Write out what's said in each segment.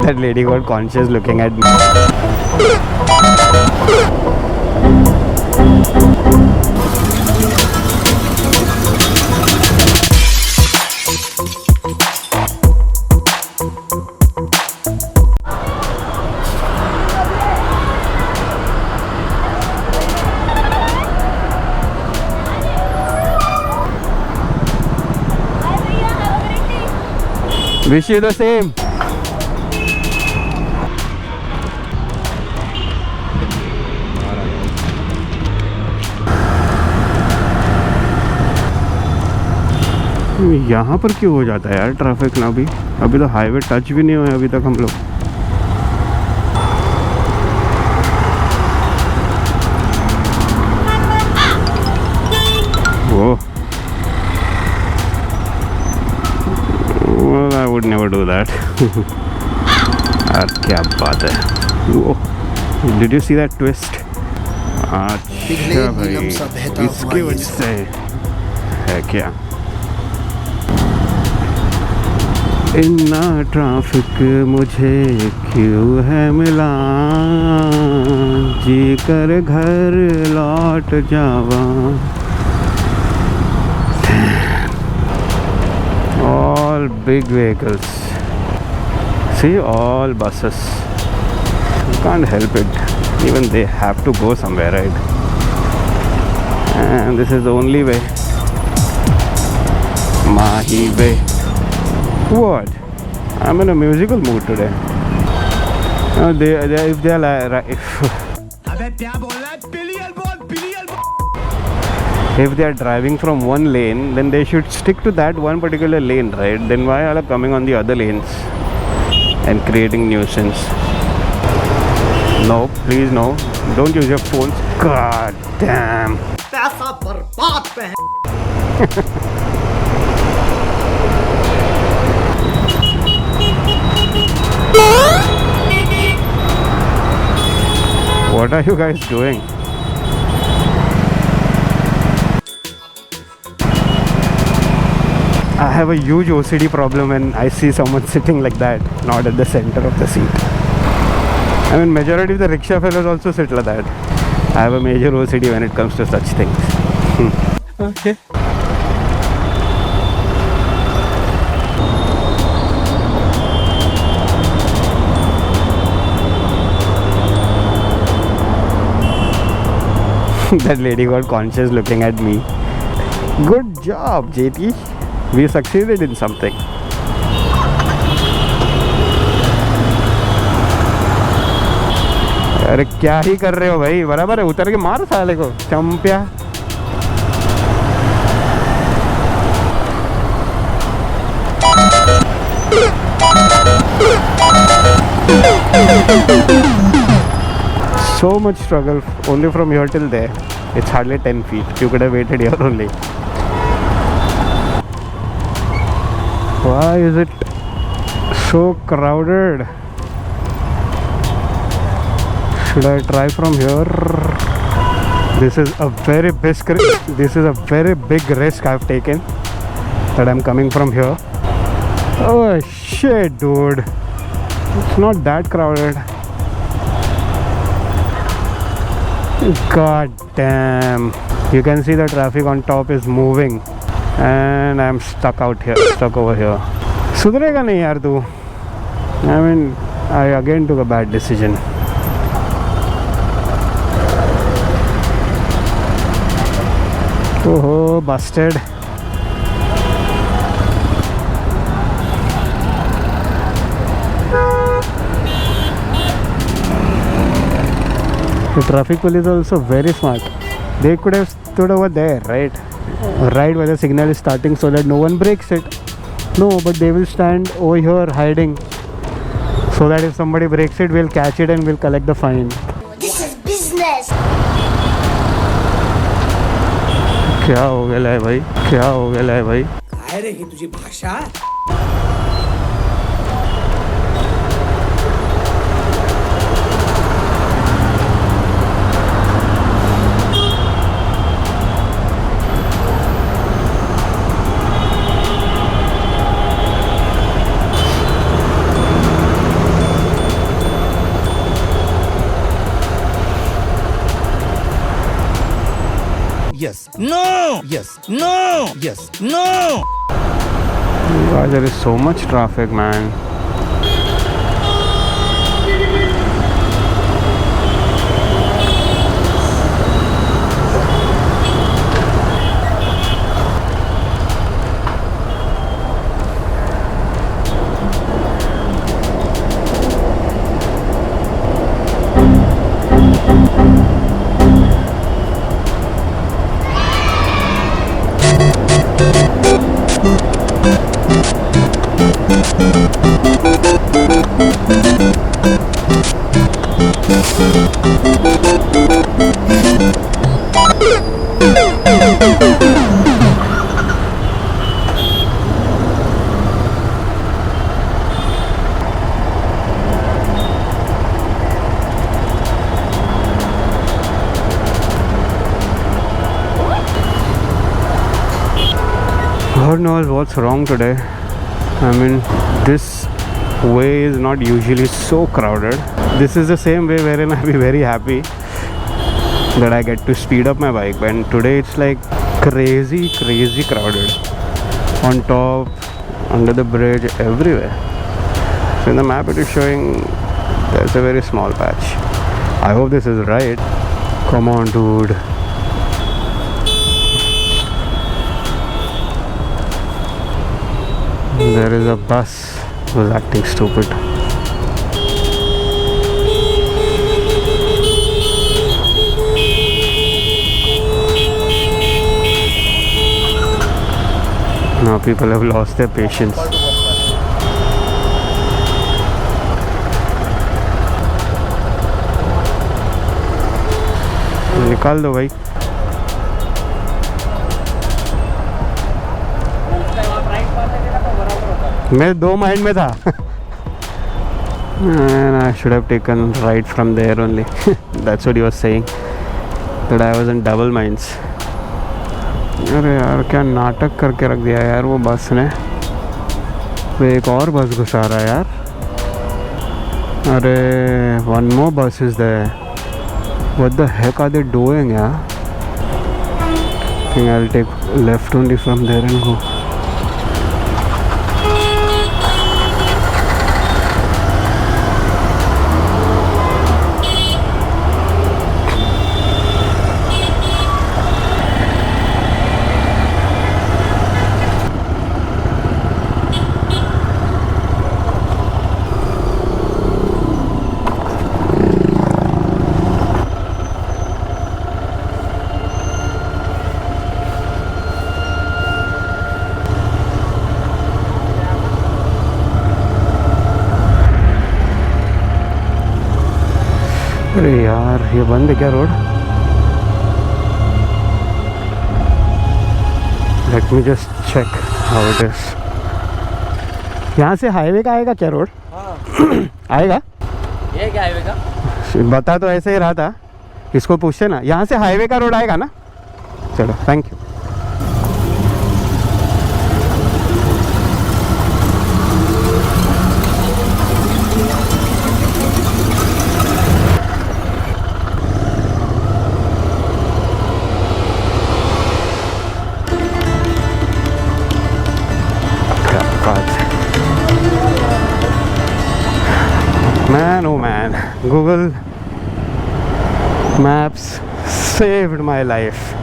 That lady got conscious looking at me. Wish you the same. यहाँ पर क्यों हो जाता है यार ट्रैफिक ना? अभी तो हाईवे टच भी नहीं हुआ अभी तक हम लोग. वो well, I would never do that. यार क्या बात है. वो Did you see that twist? अच्छा भाई इसकी वजह से है क्या? इतना ट्रैफिक मुझे क्यों है मिला, जी कर घर लौट जावा. All big vehicles. See, all buses. You can't help it. Even they have to go somewhere, right? And this is the only way. Mahi way. What? I'm in a musical mood today. If they are like, if they are driving from one lane, then they should stick to that one particular lane, right? Then why are they coming on the other lanes and creating nuisance? No, please no. Don't use your phones. God damn. पैसा बर्बाद पे है. What are you guys doing? I have a huge OCD problem when I see someone sitting like that, not at the center of the seat. I mean, majority of the rickshaw fellows also sit like that. I have a major OCD when it comes to such things. Okay. That lady got conscious looking at me. Good job, JT. We succeeded in something. अरे क्या ही कर रहे हो भाई? बराबर है, उतर के मार साले को Champia. So much struggle only from here till there. It's hardly 10 feet. You could have waited here only. Why is it so crowded? Should I try from here? This is a very big risk I've taken, that I'm coming from here. Oh shit, dude. It's not that crowded. God damn. You can see the traffic on top is moving and I'm stuck over here. Sudhrega nahi yaar tu. I mean, I again took a bad decision. Oh, busted. The traffic police are also very smart. They could have stood over there, right where the signal is starting, so that no one breaks it. No, but they will stand over here hiding, so that if somebody breaks it, we'll catch it and we'll collect the fine. This is business. क्या हो गया है भाई? क्या हो गया है भाई? काय रे ही तुझी भाषा? Yes. No. Yes. No. Guys, there is so much traffic, man. God knows what's wrong today. I mean, this way is not usually so crowded. This is the same way wherein I'll be very happy that I get to speed up my bike, and today it's like crazy crowded on top, under the bridge, everywhere. So in the map it is showing there's a very small patch. I hope this is right. Come on, dude. There is a bus who's acting stupid. Now people have lost their patience. निकाल दो भाई. मैं 2 mind में था. And I should have taken right from there only. That's what he was saying, that I was in double minds. अरे यार क्या नाटक करके रख दिया यार वो बस ने. वो एक और बस घुसा रहा है यार. अरे one more bus is there. What the heck are they doing, yeah? I think I'll take left only from there and go. अरे यार ये बंद है क्या road? Let me just check how it is. यहाँ से हाईवे का आएगा क्या रोड? आएगा? ये क्या हाईवे का? बता तो ऐसे ही रहा था. इसको पूछते ना, यहाँ से हाईवे का रोड आएगा ना? चलो thank you. Man, oh man, Google Maps saved my life.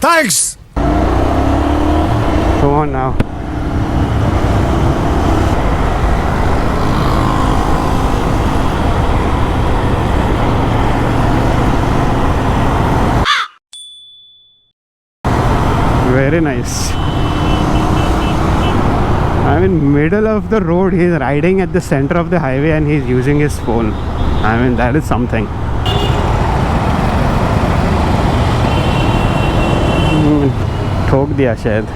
Thanks. Come on now. Very nice. I'm in middle of the road. He's riding at the center of the highway and he's using his phone. I mean, that is something. ठोक दिया शायद.